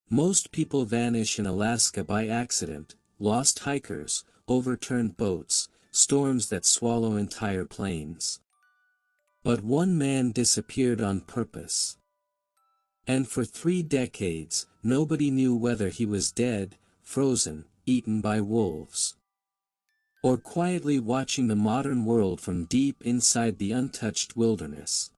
Most people vanish in Alaska by accident: lost hikers, overturned boats, storms that swallow entire plains. But one man disappeared on purpose. And for 3 decades, nobody knew whether he was dead, frozen, eaten by wolves, or quietly watching the modern world from deep inside the untouched wilderness.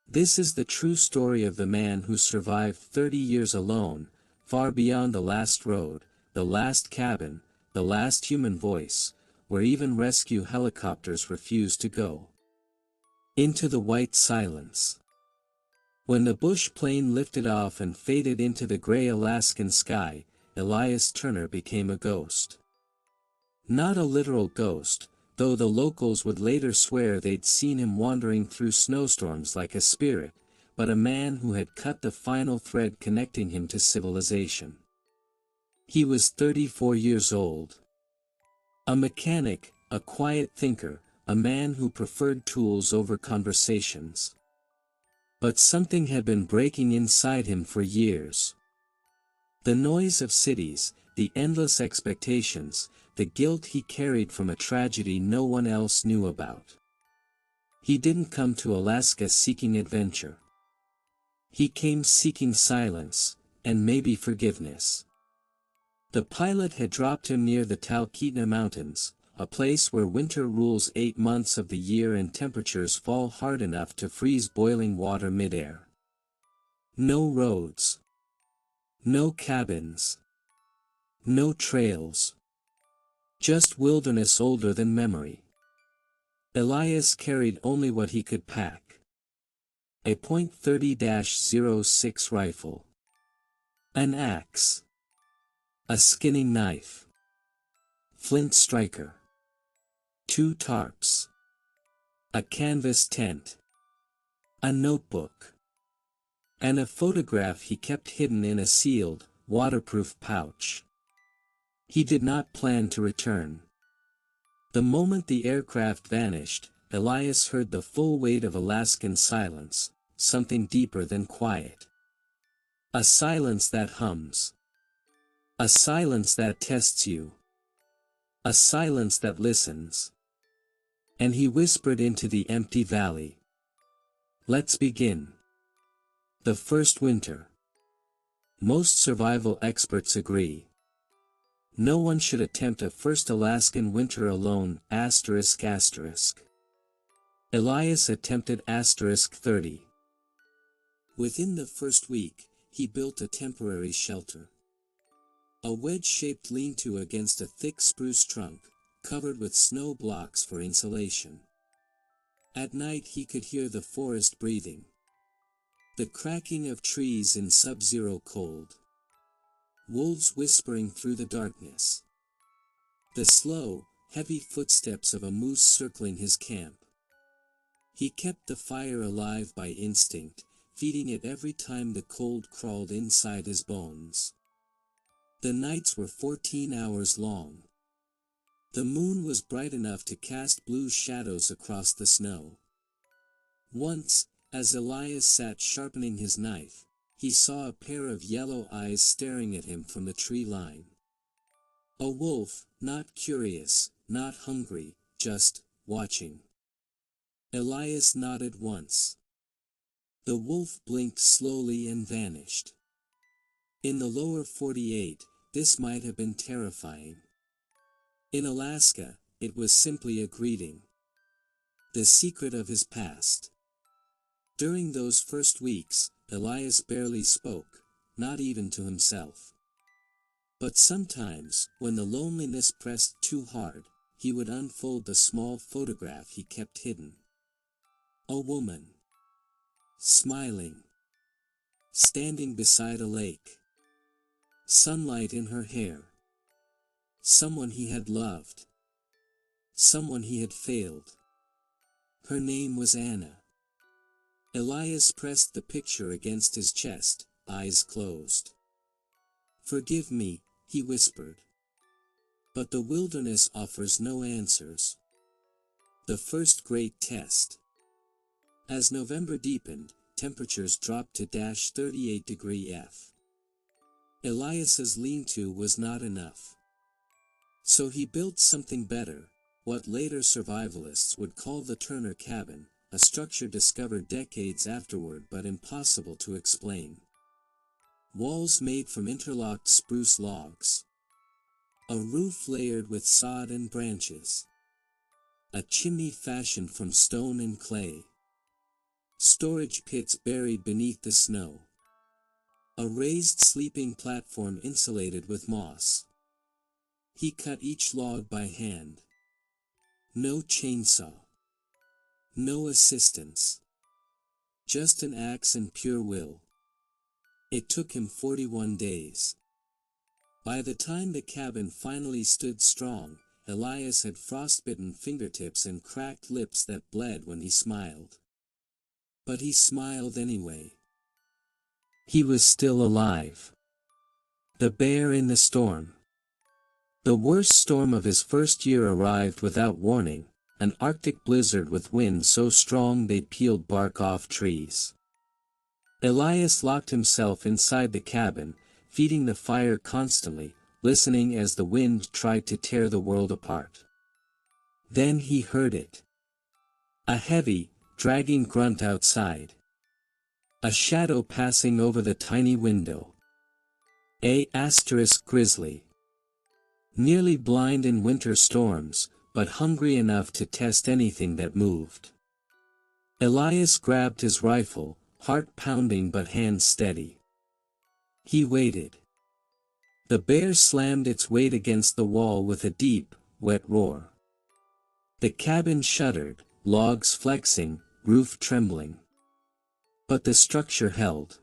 This is the true story of the man who survived 30 years alone, far beyond the last road, the last cabin, the last human voice, where even rescue helicopters refused to go. Into the white silence. When the bush plane lifted off and faded into the gray Alaskan sky, Elias Turner became a ghost. Not a literal ghost, though the locals would later swear they'd seen him wandering through snowstorms like a spirit, but a man who had cut the final thread connecting him to civilization. He was 34 years old. A mechanic, a quiet thinker, a man who preferred tools over conversations. But something had been breaking inside him for years. The noise of cities, the endless expectations, the guilt he carried from a tragedy no one else knew about. He didn't come to Alaska seeking adventure. He came seeking silence, and maybe forgiveness. The pilot had dropped him near the Talkeetna Mountains, a place where winter rules 8 months of the year and temperatures fall hard enough to freeze boiling water midair. No roads. No cabins. No trails. Just wilderness older than memory. Elias carried only what he could pack. A .30-06 rifle. An axe. A skinning knife. Flint striker. 2 tarps. A canvas tent. A notebook. And a photograph he kept hidden in a sealed, waterproof pouch. He did not plan to return. The moment the aircraft vanished, Elias heard the full weight of Alaskan silence, something deeper than quiet. A silence that hums. A silence that tests you. A silence that listens. And he whispered into the empty valley. Let's begin. The first winter. Most survival experts agree. No one should attempt a first Alaskan winter alone, ****. Elias attempted *30. Within the first week, he built a temporary shelter. A wedge-shaped lean-to against a thick spruce trunk, covered with snow blocks for insulation. At night he could hear the forest breathing. The cracking of trees in sub-zero cold. Wolves whispering through the darkness. The slow, heavy footsteps of a moose circling his camp. He kept the fire alive by instinct, feeding it every time the cold crawled inside his bones. The nights were 14 hours long. The moon was bright enough to cast blue shadows across the snow. Once, as Elias sat sharpening his knife, he saw a pair of yellow eyes staring at him from the tree line. A wolf, not curious, not hungry, just watching. Elias nodded once. The wolf blinked slowly and vanished. In the lower 48, this might have been terrifying. In Alaska, it was simply a greeting. The secret of his past. During those first weeks, Elias barely spoke, not even to himself. But sometimes, when the loneliness pressed too hard, he would unfold the small photograph he kept hidden. A woman. Smiling. Standing beside a lake. Sunlight in her hair. Someone he had loved. Someone he had failed. Her name was Anna. Elias pressed the picture against his chest, eyes closed. "Forgive me," he whispered. But the wilderness offers no answers. The first great test. As November deepened, temperatures dropped to -38 degrees F. Elias's lean-to was not enough. So he built something better, what later survivalists would call the Turner cabin, a structure discovered decades afterward but impossible to explain. Walls made from interlocked spruce logs. A roof layered with sod and branches. A chimney fashioned from stone and clay. Storage pits buried beneath the snow. A raised sleeping platform insulated with moss. He cut each log by hand. No chainsaw. No assistance. Just an axe and pure will. It took him 41 days. By the time the cabin finally stood strong, Elias had frostbitten fingertips and cracked lips that bled when he smiled. But he smiled anyway. He was still alive. The bear in the storm. The worst storm of his first year arrived without warning, an Arctic blizzard with winds so strong they peeled bark off trees. Elias locked himself inside the cabin, feeding the fire constantly, listening as the wind tried to tear the world apart. Then he heard it. A heavy, dragging grunt outside. A shadow passing over the tiny window. Grizzly. Nearly blind in winter storms, but hungry enough to test anything that moved. Elias grabbed his rifle, heart pounding but hands steady. He waited. The bear slammed its weight against the wall with a deep, wet roar. The cabin shuddered, logs flexing, roof trembling. But the structure held.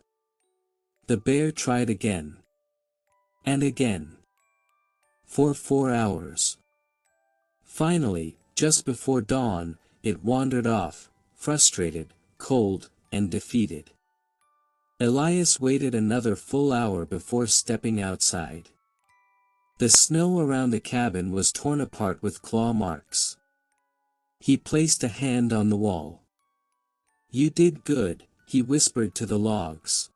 The bear tried again. And again. For 4 hours. Finally, just before dawn, it wandered off, frustrated, cold, and defeated. Elias waited another full hour before stepping outside. The snow around the cabin was torn apart with claw marks. He placed a hand on the wall. "You did good," he whispered to the logs.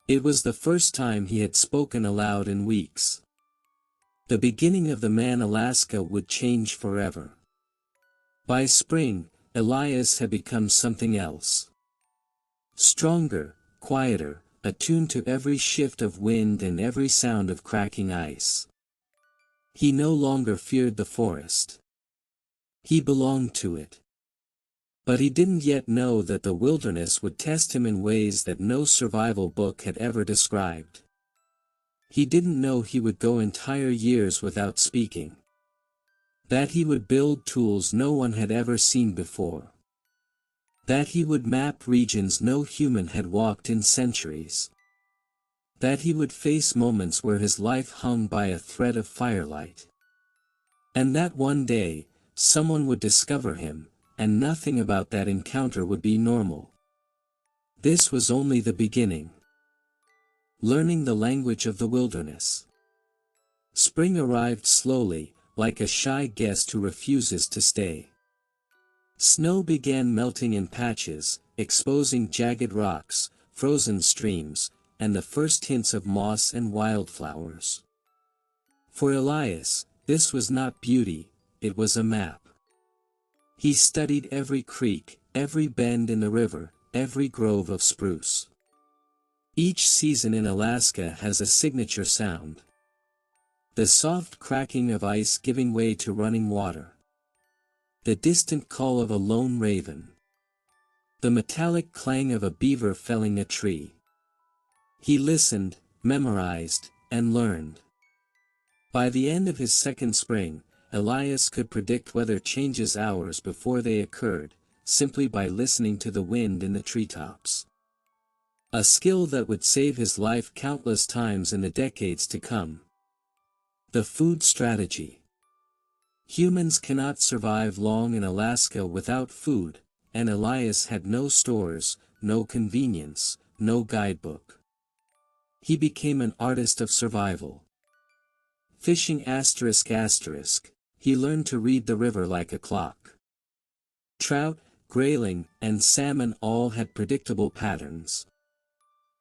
It was the first time he had spoken aloud in weeks. The beginning of the man Alaska would change forever. By spring, Elias had become something else. Stronger, quieter, attuned to every shift of wind and every sound of cracking ice. He no longer feared the forest. He belonged to it. But he didn't yet know that the wilderness would test him in ways that no survival book had ever described. He didn't know he would go entire years without speaking. That he would build tools no one had ever seen before. That he would map regions no human had walked in centuries. That he would face moments where his life hung by a thread of firelight. And that one day, someone would discover him, and nothing about that encounter would be normal. This was only the beginning. Learning the language of the wilderness. Spring arrived slowly, like a shy guest who refuses to stay. Snow began melting in patches, exposing jagged rocks, frozen streams, and the first hints of moss and wildflowers. For Elias, this was not beauty, it was a map. He studied every creek, every bend in the river, every grove of spruce. Each season in Alaska has a signature sound. The soft cracking of ice giving way to running water. The distant call of a lone raven. The metallic clang of a beaver felling a tree. He listened, memorized, and learned. By the end of his second spring, Elias could predict weather changes hours before they occurred, simply by listening to the wind in the treetops. A skill that would save his life countless times in the decades to come. The food strategy. Humans cannot survive long in Alaska without food, and Elias had no stores, no convenience, no guidebook. He became an artist of survival. Fishing he learned to read the river like a clock. Trout, grayling, and salmon all had predictable patterns.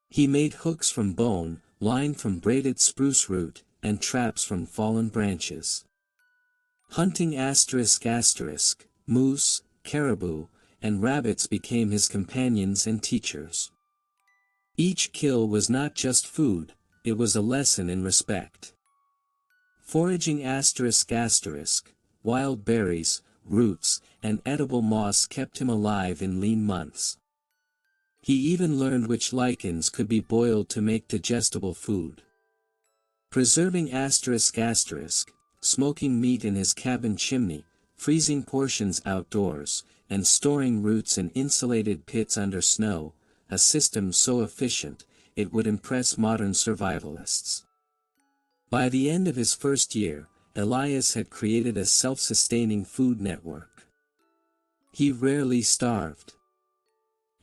He made hooks from bone, line from braided spruce root, and traps from fallen branches. Hunting ***, moose, caribou, and rabbits became his companions and teachers. Each kill was not just food, it was a lesson in respect. Foraging ***, wild berries, roots, and edible moss kept him alive in lean months. He even learned which lichens could be boiled to make digestible food. Preserving ***, smoking meat in his cabin chimney, freezing portions outdoors, and storing roots in insulated pits under snow, a system so efficient, it would impress modern survivalists. By the end of his first year, Elias had created a self-sustaining food network. He rarely starved.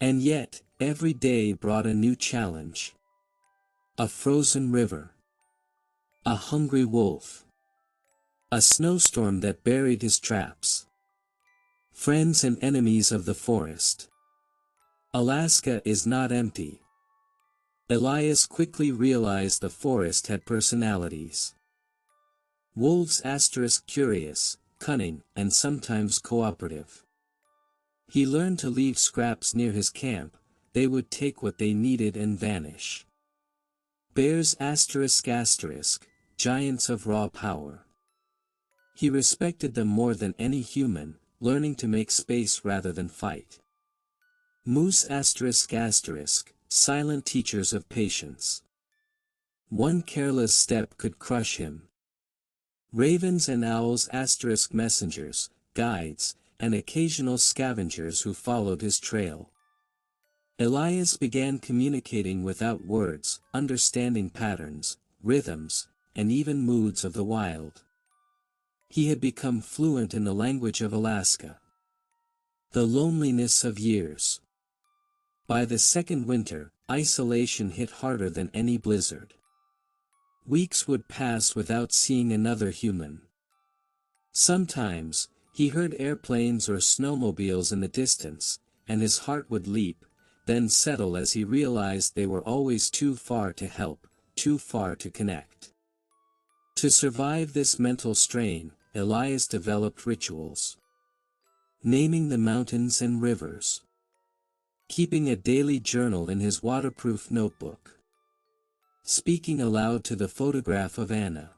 And yet, every day brought a new challenge. A frozen river. A hungry wolf. A snowstorm that buried his traps. Friends and enemies of the forest. Alaska is not empty. Elias quickly realized the forest had personalities. Wolves * curious, cunning, and sometimes cooperative. He learned to leave scraps near his camp, they would take what they needed and vanish. Bears ***, giants of raw power. He respected them more than any human, learning to make space rather than fight. Moose ***, silent teachers of patience. One careless step could crush him. Ravens and owls * messengers, guides, and occasional scavengers who followed his trail. Elias began communicating without words, understanding patterns, rhythms, and even moods of the wild. He had become fluent in the language of Alaska. The loneliness of years. By the second winter, isolation hit harder than any blizzard. Weeks would pass without seeing another human. Sometimes, he heard airplanes or snowmobiles in the distance, and his heart would leap, then settle as he realized they were always too far to help, too far to connect. To survive this mental strain, Elias developed rituals. Naming the mountains and rivers. Keeping a daily journal in his waterproof notebook. Speaking aloud to the photograph of Anna.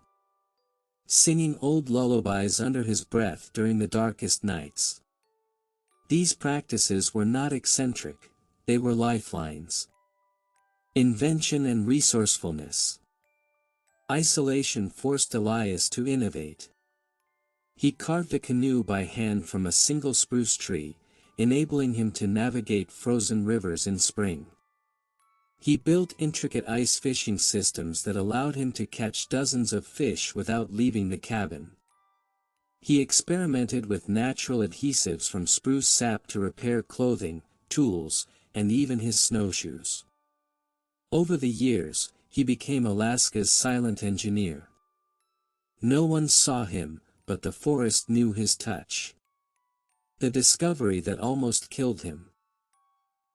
Singing old lullabies under his breath during the darkest nights. These practices were not eccentric, they were lifelines. Invention and resourcefulness. Isolation forced Elias to innovate. He carved a canoe by hand from a single spruce tree, enabling him to navigate frozen rivers in spring. He built intricate ice fishing systems that allowed him to catch dozens of fish without leaving the cabin. He experimented with natural adhesives from spruce sap to repair clothing, tools, and even his snowshoes. Over the years, he became Alaska's silent engineer. No one saw him, but the forest knew his touch. The discovery that almost killed him.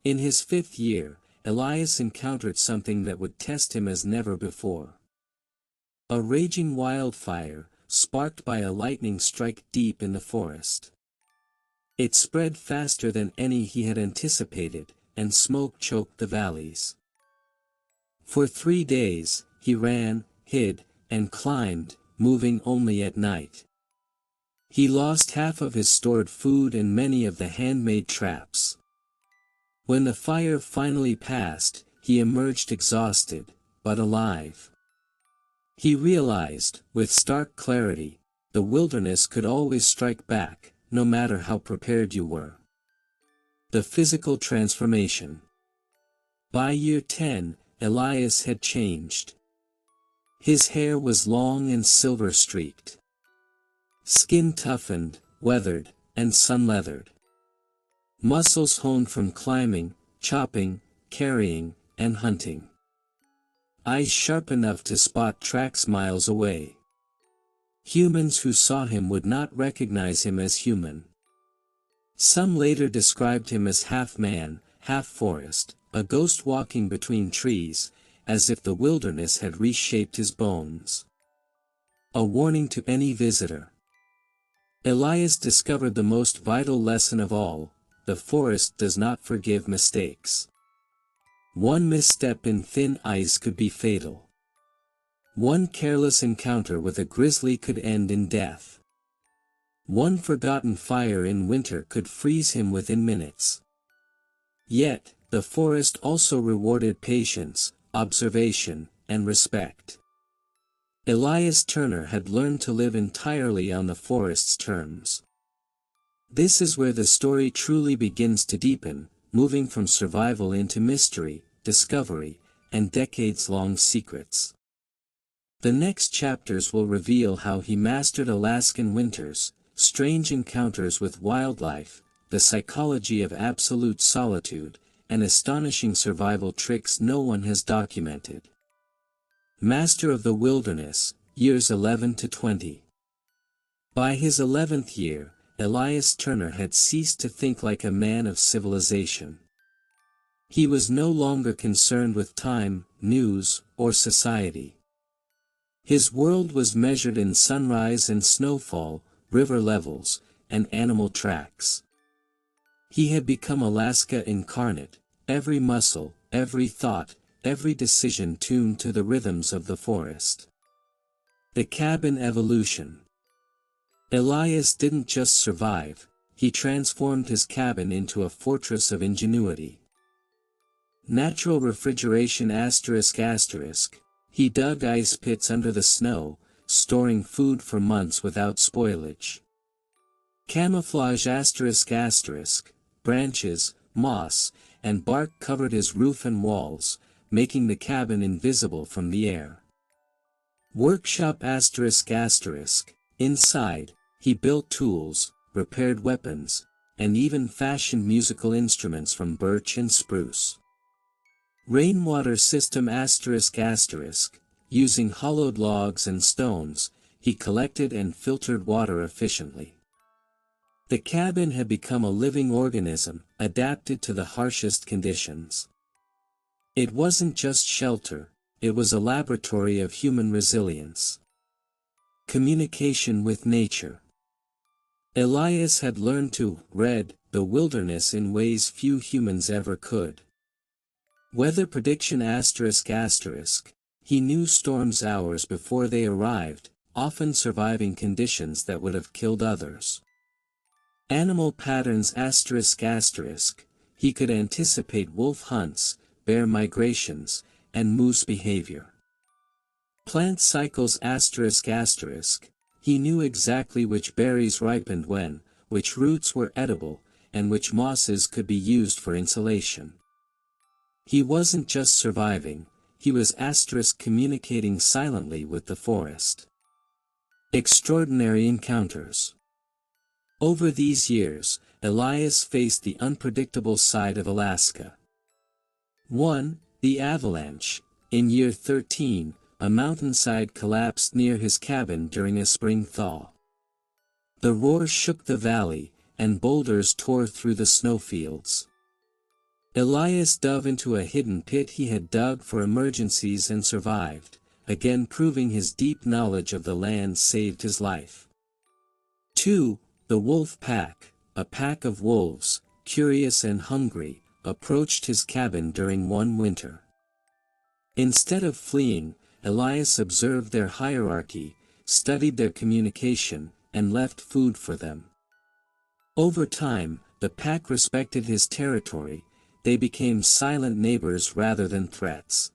In his 5th year, Elias encountered something that would test him as never before. A raging wildfire, sparked by a lightning strike deep in the forest. It spread faster than any he had anticipated, and smoke choked the valleys. For 3 days, he ran, hid, and climbed, moving only at night. He lost half of his stored food and many of the handmade traps. When the fire finally passed, he emerged exhausted, but alive. He realized, with stark clarity, the wilderness could always strike back, no matter how prepared you were. The physical transformation. By year 10, Elias had changed. His hair was long and silver-streaked. Skin toughened, weathered, and sun-leathered. Muscles honed from climbing, chopping, carrying, and hunting. Eyes sharp enough to spot tracks miles away. Humans who saw him would not recognize him as human. Some later described him as half man, half forest, a ghost walking between trees, as if the wilderness had reshaped his bones. A warning to any visitor. Elias discovered the most vital lesson of all: the forest does not forgive mistakes. One misstep in thin ice could be fatal. One careless encounter with a grizzly could end in death. One forgotten fire in winter could freeze him within minutes. Yet, the forest also rewarded patience, observation, and respect. Elias Turner had learned to live entirely on the forest's terms. This is where the story truly begins to deepen, moving from survival into mystery, discovery, and decades-long secrets. The next chapters will reveal how he mastered Alaskan winters, strange encounters with wildlife, the psychology of absolute solitude, and astonishing survival tricks no one has documented. Master of the Wilderness, years 11 to 20. By his 11th year, Elias Turner had ceased to think like a man of civilization. He was no longer concerned with time, news, or society. His world was measured in sunrise and snowfall, river levels, and animal tracks. He had become Alaska incarnate, every muscle, every thought, every decision tuned to the rhythms of the forest. The cabin evolution. Elias didn't just survive, he transformed his cabin into a fortress of ingenuity. Natural refrigeration ***. He dug ice pits under the snow, storing food for months without spoilage. Camouflage ***. Branches, moss, and bark covered his roof and walls, making the cabin invisible from the air. Workshop ***. Inside, he built tools, repaired weapons, and even fashioned musical instruments from birch and spruce. Rainwater system ***. Using hollowed logs and stones, he collected and filtered water efficiently. The cabin had become a living organism, adapted to the harshest conditions. It wasn't just shelter, it was a laboratory of human resilience. Communication with nature. Elias had learned to read the wilderness in ways few humans ever could. Weather prediction ***. He knew storms hours before they arrived, often surviving conditions that would have killed others. Animal patterns ***. He could anticipate wolf hunts, bear migrations, and moose behavior. Plant cycles ***. He knew exactly which berries ripened when, which roots were edible, and which mosses could be used for insulation. He wasn't just surviving, he was communicating silently with the forest. Extraordinary encounters. Over these years, Elias faced the unpredictable side of Alaska. 1. The avalanche. In year 13, a mountainside collapsed near his cabin during a spring thaw. The roar shook the valley, and boulders tore through the snowfields. Elias dove into a hidden pit he had dug for emergencies and survived, again proving his deep knowledge of the land saved his life. 2. The wolf pack, a pack of wolves, curious and hungry, approached his cabin during one winter. Instead of fleeing, Elias observed their hierarchy, studied their communication, and left food for them. Over time, the pack respected his territory. They became silent neighbors rather than threats.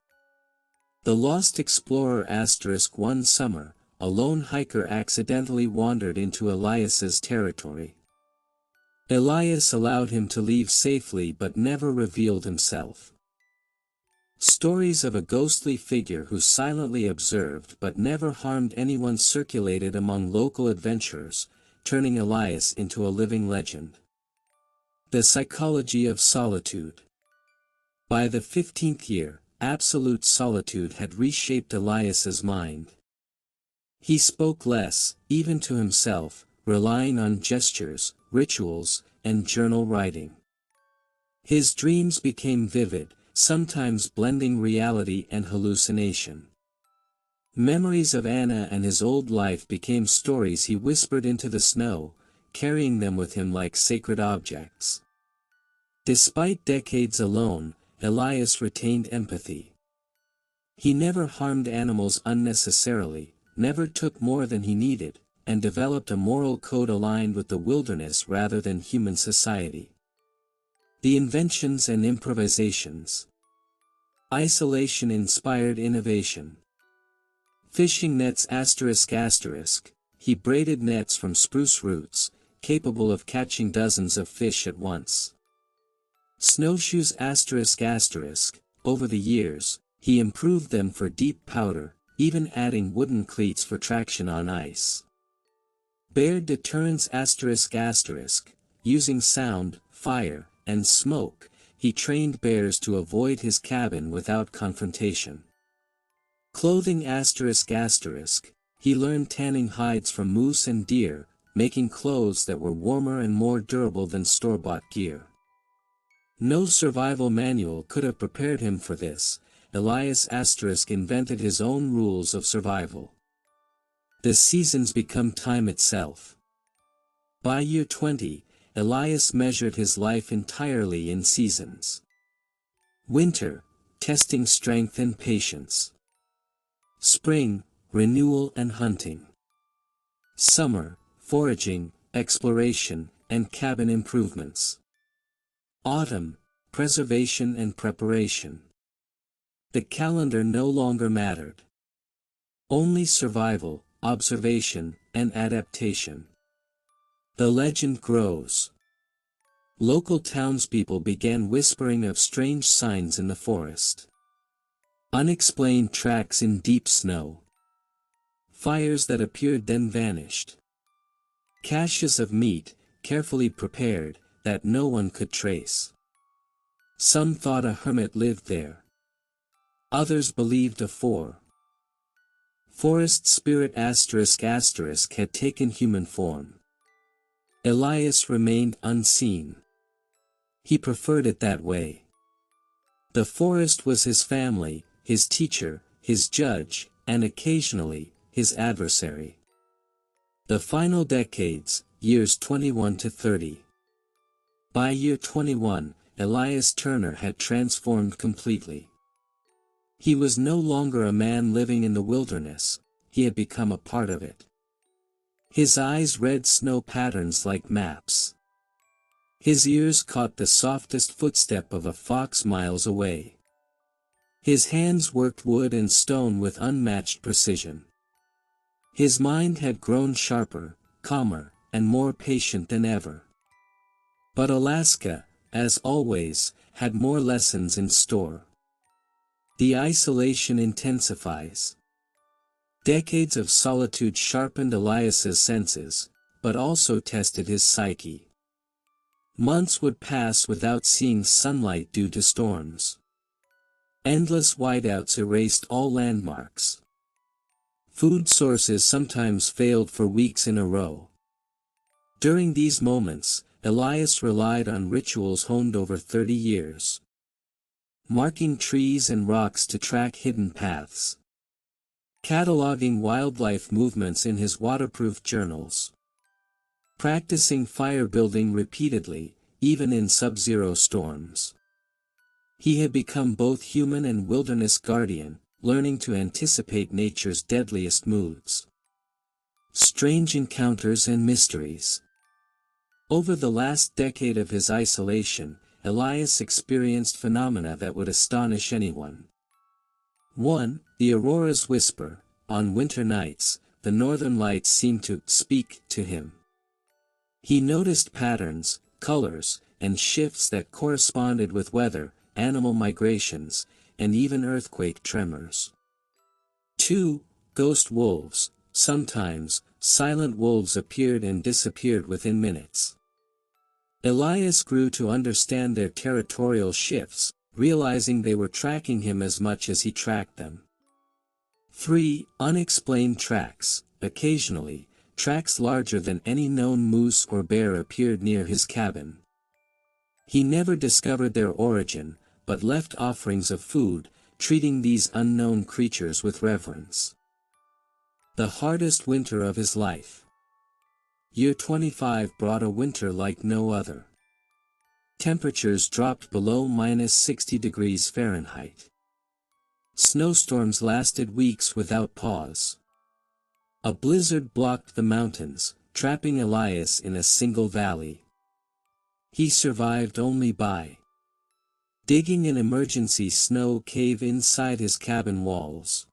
The Lost Explorer ***. One summer, a lone hiker accidentally wandered into Elias's territory. Elias allowed him to leave safely but never revealed himself. Stories of a ghostly figure who silently observed but never harmed anyone circulated among local adventurers, turning Elias into a living legend. The psychology of solitude. By the 15th year, absolute solitude had reshaped Elias's mind. He spoke less, even to himself, relying on gestures, rituals, and journal writing. His dreams became vivid, sometimes blending reality and hallucination. Memories of Anna and his old life became stories he whispered into the snow, carrying them with him like sacred objects. Despite decades alone, Elias retained empathy. He never harmed animals unnecessarily, never took more than he needed, and developed a moral code aligned with the wilderness rather than human society. The inventions and improvisations. Isolation inspired innovation. Fishing nets ***, he braided nets from spruce roots, capable of catching dozens of fish at once. Snowshoes ***, over the years, he improved them for deep powder, even adding wooden cleats for traction on ice. Bear deterrence ***, using sound, fire, and smoke, he trained bears to avoid his cabin without confrontation. Clothing ***, he learned tanning hides from moose and deer, making clothes that were warmer and more durable than store-bought gear. No survival manual could have prepared him for this. Elias * invented his own rules of survival. The seasons become time itself. By year 20, Elias measured his life entirely in seasons. Winter, testing strength and patience. Spring, renewal and hunting. Summer, foraging, exploration, and cabin improvements. Autumn, preservation and preparation. The calendar no longer mattered. Only survival, observation, and adaptation. The legend grows. Local townspeople began whispering of strange signs in the forest. Unexplained tracks in deep snow. Fires that appeared then vanished. Caches of meat, carefully prepared, that no one could trace. Some thought a hermit lived there. Others believed a forest spirit ***, had taken human form. Elias remained unseen. He preferred it that way. The forest was his family, his teacher, his judge, and occasionally, his adversary. The final decades, years 21 to 30. By year 21, Elias Turner had transformed completely. He was no longer a man living in the wilderness, he had become a part of it. His eyes read snow patterns like maps. His ears caught the softest footstep of a fox miles away. His hands worked wood and stone with unmatched precision. His mind had grown sharper, calmer, and more patient than ever. But Alaska, as always, had more lessons in store. The isolation intensifies. Decades of solitude sharpened Elias's senses, but also tested his psyche. Months would pass without seeing sunlight due to storms. Endless whiteouts erased all landmarks. Food sources sometimes failed for weeks in a row. During these moments, Elias relied on rituals honed over 30 years. Marking trees and rocks to track hidden paths. Cataloging wildlife movements in his waterproof journals. Practicing fire building repeatedly, even in sub-zero storms. He had become both human and wilderness guardian, learning to anticipate nature's deadliest moods. Strange encounters and mysteries. Over the last decade of his isolation, Elias experienced phenomena that would astonish anyone. 1. The aurora's whisper. On winter nights, the northern lights seemed to speak to him. He noticed patterns, colors, and shifts that corresponded with weather, animal migrations, and even earthquake tremors. 2. Ghost wolves. Sometimes, silent wolves appeared and disappeared within minutes. Elias grew to understand their territorial shifts, realizing they were tracking him as much as he tracked them. 3. Unexplained tracks. Occasionally, tracks larger than any known moose or bear appeared near his cabin. He never discovered their origin, but left offerings of food, treating these unknown creatures with reverence. The hardest winter of his life. Year 25 brought a winter like no other. Temperatures dropped below -60 degrees Fahrenheit. Snowstorms lasted weeks without pause. A blizzard blocked the mountains, trapping Elias in a single valley. He survived only by digging an emergency snow cave inside his cabin walls,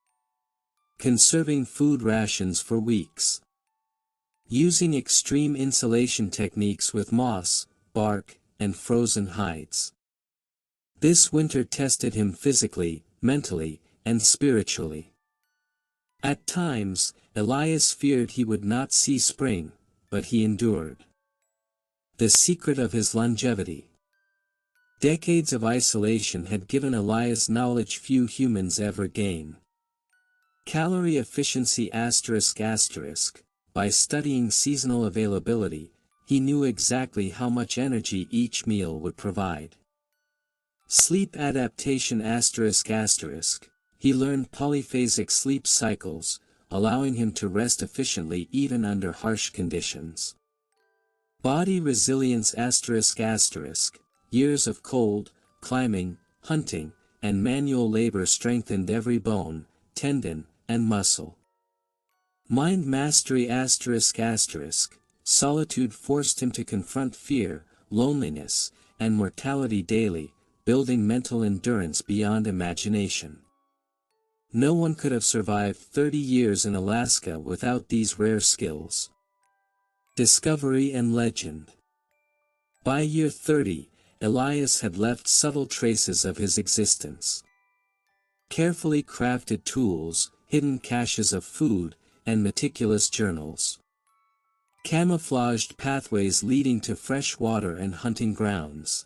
conserving food rations for weeks, using extreme insulation techniques with moss, bark, and frozen hides. This winter tested him physically, mentally, and spiritually. At times, Elias feared he would not see spring, but he endured. The secret of his longevity. Decades of isolation had given Elias knowledge few humans ever gain. Calorie efficiency ***. By studying seasonal availability, he knew exactly how much energy each meal would provide. Sleep adaptation ***. He learned polyphasic sleep cycles, allowing him to rest efficiently even under harsh conditions. Body resilience ***. Years of cold, climbing, hunting, and manual labor strengthened every bone, tendon, and muscle. Mind mastery ***. Solitude forced him to confront fear, loneliness, and mortality daily, building mental endurance beyond imagination. No one could have survived 30 years in Alaska without these rare skills. Discovery and legend. By year 30, Elias had left subtle traces of his existence. Carefully crafted tools, hidden caches of food, and meticulous journals. Camouflaged pathways leading to fresh water and hunting grounds.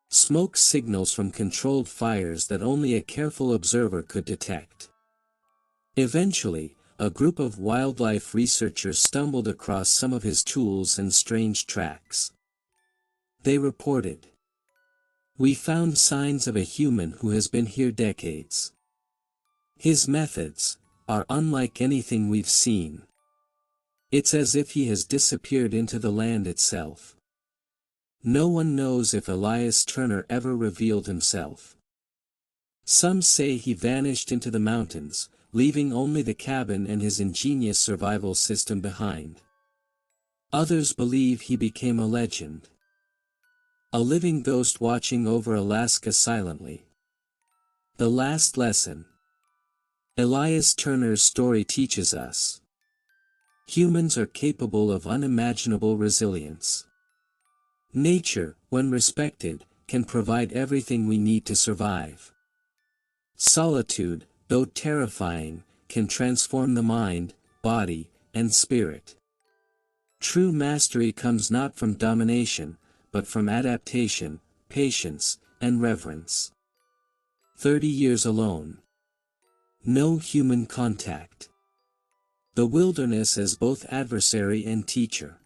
Smoke signals from controlled fires that only a careful observer could detect. Eventually, a group of wildlife researchers stumbled across some of his tools and strange tracks. They reported, "We found signs of a human who has been here decades. His methods are unlike anything we've seen. It's as if he has disappeared into the land itself." No one knows if Elias Turner ever revealed himself. Some say he vanished into the mountains, leaving only the cabin and his ingenious survival system behind. Others believe he became a legend. A living ghost watching over Alaska silently. The last lesson. Elias Turner's story teaches us. Humans are capable of unimaginable resilience. Nature, when respected, can provide everything we need to survive. Solitude, though terrifying, can transform the mind, body, and spirit. True mastery comes not from domination, but from adaptation, patience, and reverence. 30 years alone. No human contact. The wilderness as both adversary and teacher.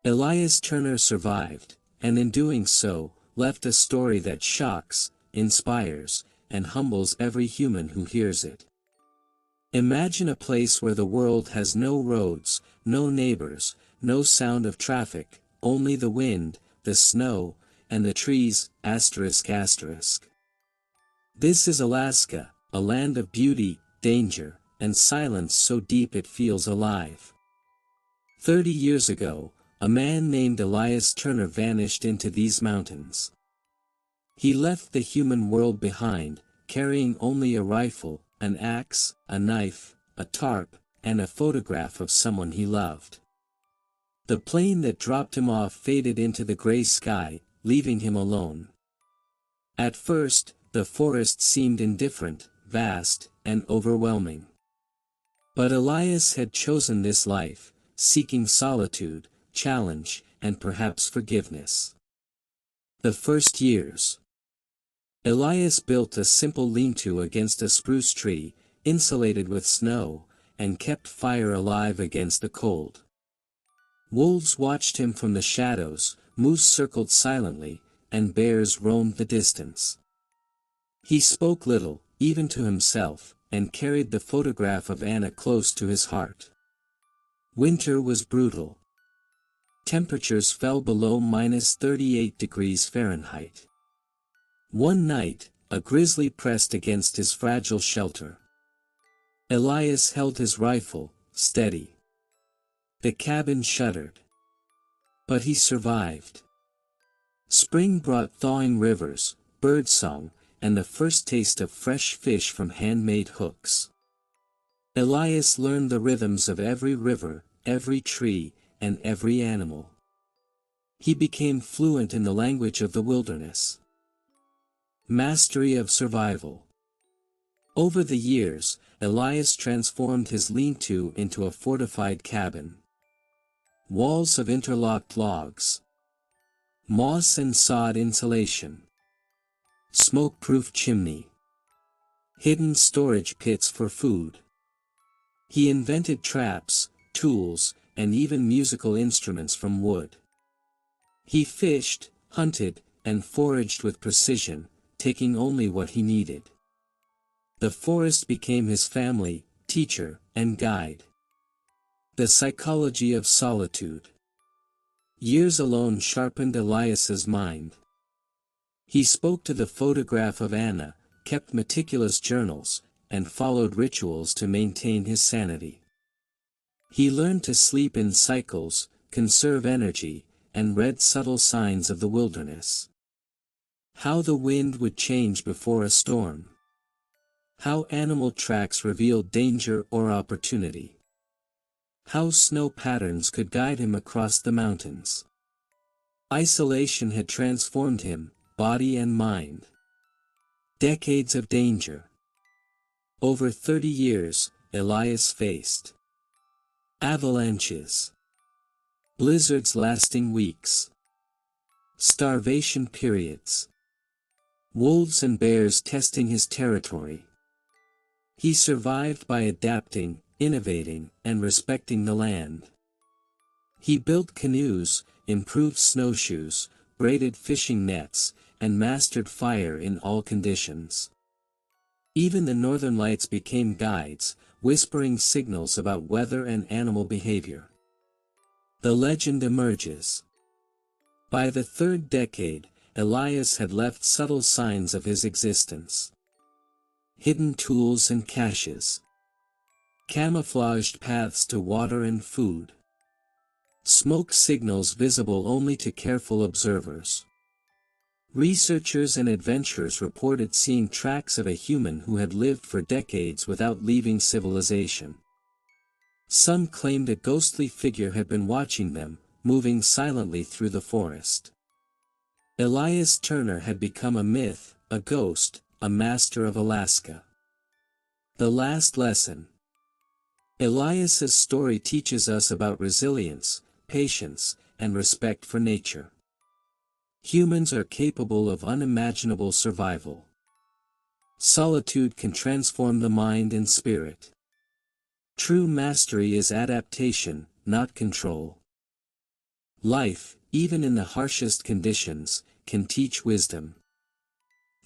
Elias Turner survived, and in doing so, left a story that shocks, inspires, and humbles every human who hears it. Imagine a place where the world has no roads, no neighbors, no sound of traffic, only the wind, the snow, and the trees ***. This is Alaska, a land of beauty, danger, and silence so deep it feels alive. 30 years ago, a man named Elias Turner vanished into these mountains. He left the human world behind, carrying only a rifle, an axe, a knife, a tarp, and a photograph of someone he loved. The plane that dropped him off faded into the gray sky, leaving him alone. At first, the forest seemed indifferent, vast, and overwhelming. But Elias had chosen this life, seeking solitude, challenge, and perhaps forgiveness. The first years. Elias built a simple lean-to against a spruce tree, insulated with snow, and kept fire alive against the cold. Wolves watched him from the shadows, moose circled silently, and bears roamed the distance. He spoke little, even to himself, and carried the photograph of Anna close to his heart. Winter was brutal. Temperatures fell below -38 degrees Fahrenheit. One night, a grizzly pressed against his fragile shelter. Elias held his rifle, steady. The cabin shuddered. But he survived. Spring brought thawing rivers, birdsong, and the first taste of fresh fish from handmade hooks. Elias learned the rhythms of every river, every tree, and every animal. He became fluent in the language of the wilderness. Mastery of survival. Over the years, Elias transformed his lean-to into a fortified cabin. Walls of interlocked logs. Moss and sod insulation. Smoke-proof chimney. Hidden storage pits for food. He invented traps, tools, and even musical instruments from wood. He fished, hunted, and foraged with precision, taking only what he needed. The forest became his family, teacher, and guide. The psychology of solitude. Years alone sharpened Elias's mind. He spoke to the photograph of Anna, kept meticulous journals, and followed rituals to maintain his sanity. He learned to sleep in cycles, conserve energy, and read subtle signs of the wilderness. How the wind would change before a storm. How animal tracks revealed danger or opportunity. How snow patterns could guide him across the mountains. Isolation had transformed him, body and mind. Decades of danger. Over 30 years, Elias faced avalanches, blizzards lasting weeks, starvation periods, wolves and bears testing his territory. He survived by adapting, innovating, and respecting the land. He built canoes, improved snowshoes, braided fishing nets, and mastered fire in all conditions. Even the northern lights became guides, whispering signals about weather and animal behavior. The legend emerges. By the third decade, Elias had left subtle signs of his existence. Hidden tools and caches. Camouflaged paths to water and food. Smoke signals visible only to careful observers. Researchers and adventurers reported seeing tracks of a human who had lived for decades without leaving civilization. Some claimed a ghostly figure had been watching them, moving silently through the forest. Elias Turner had become a myth, a ghost, a master of Alaska. The last lesson. Elias's story teaches us about resilience, patience, and respect for nature. Humans are capable of unimaginable survival. Solitude can transform the mind and spirit. True mastery is adaptation, not control. Life, even in the harshest conditions, can teach wisdom.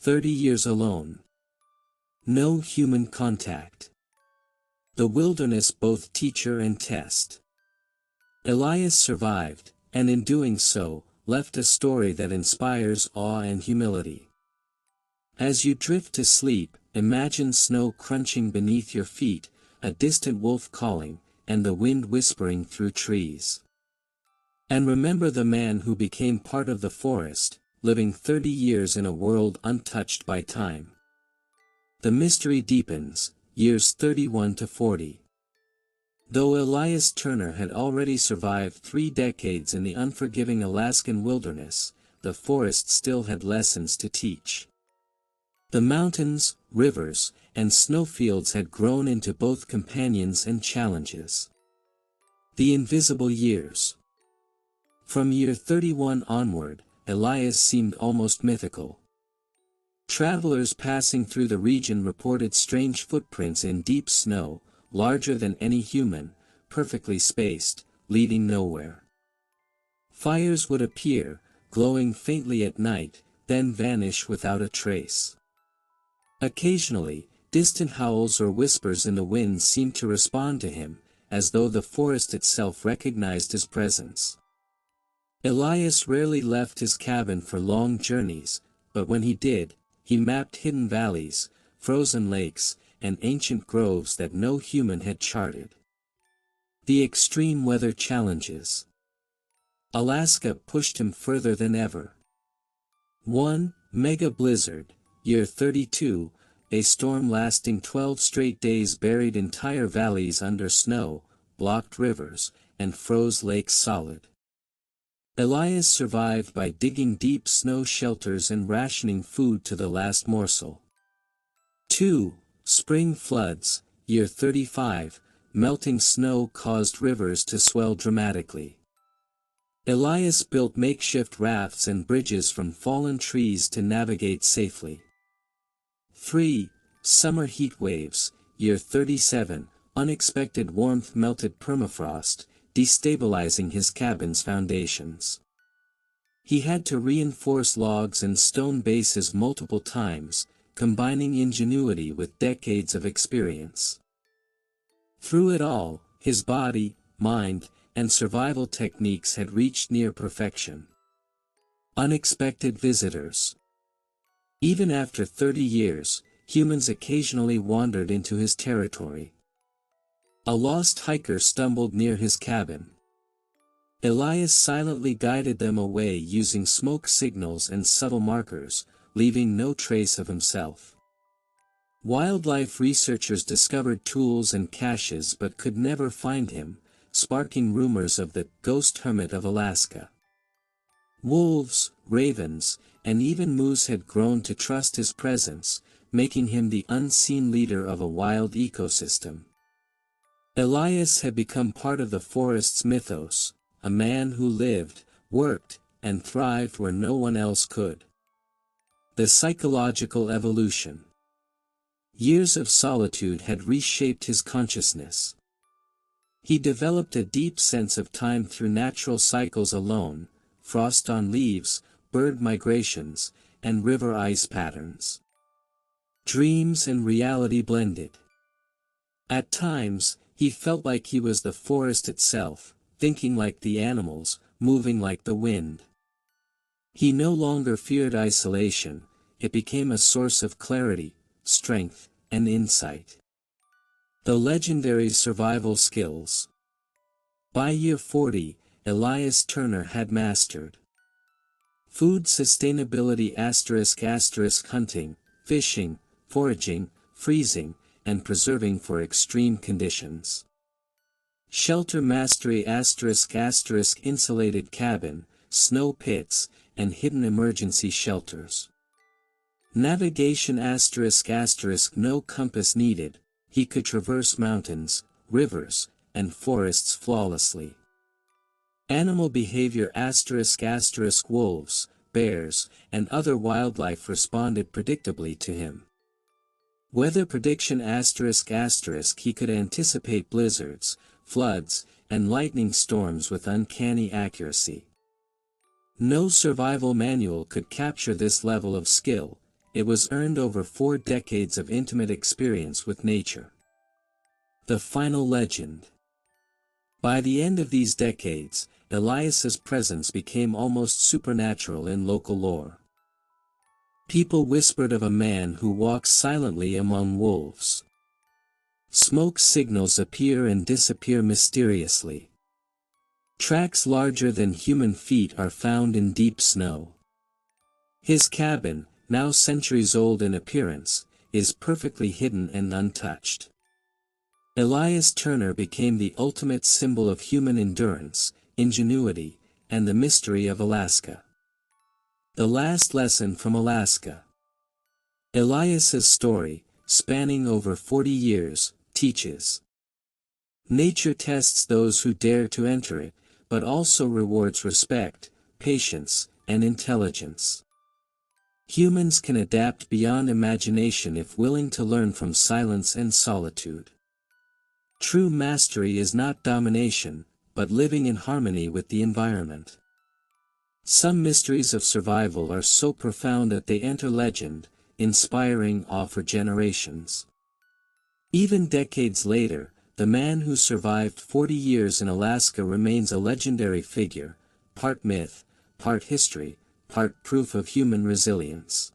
30 years alone. No human contact. The wilderness both teacher and test. Elias survived, and in doing so, left a story that inspires awe and humility. As you drift to sleep, imagine snow crunching beneath your feet, a distant wolf calling, and the wind whispering through trees. And remember the man who became part of the forest, living 30 years in a world untouched by time. The mystery deepens, years 31 to 40. Though Elias Turner had already survived 3 decades in the unforgiving Alaskan wilderness, the forest still had lessons to teach. The mountains, rivers, and snowfields had grown into both companions and challenges. The invisible years. From year 31 onward, Elias seemed almost mythical. Travelers passing through the region reported strange footprints in deep snow, larger than any human, perfectly spaced, leading nowhere. Fires would appear, glowing faintly at night, then vanish without a trace. Occasionally, distant howls or whispers in the wind seemed to respond to him, as though the forest itself recognized his presence. Elias rarely left his cabin for long journeys, but when he did, he mapped hidden valleys, frozen lakes, and ancient groves that no human had charted. The extreme weather challenges. Alaska pushed him further than ever. 1. Mega blizzard, year 32, a storm lasting 12 straight days buried entire valleys under snow, blocked rivers, and froze lakes solid. Elias survived by digging deep snow shelters and rationing food to the last morsel. 2. Spring floods, year 35, melting snow caused rivers to swell dramatically. Elias built makeshift rafts and bridges from fallen trees to navigate safely. 3. Summer heat waves, year 37, unexpected warmth melted permafrost, destabilizing his cabin's foundations. He had to reinforce logs and stone bases multiple times, combining ingenuity with decades of experience. Through it all, his body, mind, and survival techniques had reached near perfection. Unexpected visitors. Even after 30 years, humans occasionally wandered into his territory. A lost hiker stumbled near his cabin. Elias silently guided them away using smoke signals and subtle markers, leaving no trace of himself. Wildlife researchers discovered tools and caches but could never find him, sparking rumors of the ghost hermit of Alaska. Wolves, ravens, and even moose had grown to trust his presence, making him the unseen leader of a wild ecosystem. Elias had become part of the forest's mythos, a man who lived, worked, and thrived where no one else could. The psychological evolution. Years of solitude had reshaped his consciousness. He developed a deep sense of time through natural cycles alone, frost on leaves, bird migrations, and river ice patterns. Dreams and reality blended. At times, he felt like he was the forest itself, thinking like the animals, moving like the wind. He no longer feared isolation, it became a source of clarity, strength, and insight. The legendary survival skills. By year 40, Elias Turner had mastered food sustainability *** hunting, fishing, foraging, freezing, and preserving for extreme conditions. Shelter mastery *** insulated cabin, snow pits, and hidden emergency shelters. Navigation *** no compass needed, he could traverse mountains, rivers, and forests flawlessly. Animal behavior *** wolves, bears, and other wildlife responded predictably to him. Weather prediction *** he could anticipate blizzards, floods, and lightning storms with uncanny accuracy. No survival manual could capture this level of skill, it was earned over 4 decades of intimate experience with nature. The final legend. By the end of these decades, Elias's presence became almost supernatural in local lore. People whispered of a man who walks silently among wolves. Smoke signals appear and disappear mysteriously. Tracks larger than human feet are found in deep snow. His cabin, now centuries old in appearance, is perfectly hidden and untouched. Elias Turner became the ultimate symbol of human endurance, ingenuity, and the mystery of Alaska. The last lesson from Alaska. Elias's story, spanning over 40 years, teaches. Nature tests those who dare to enter it, but also rewards respect, patience, and intelligence. Humans can adapt beyond imagination if willing to learn from silence and solitude. True mastery is not domination, but living in harmony with the environment. Some mysteries of survival are so profound that they enter legend, inspiring awe for generations. Even decades later, the man who survived 40 years in Alaska remains a legendary figure, part myth, part history, part proof of human resilience.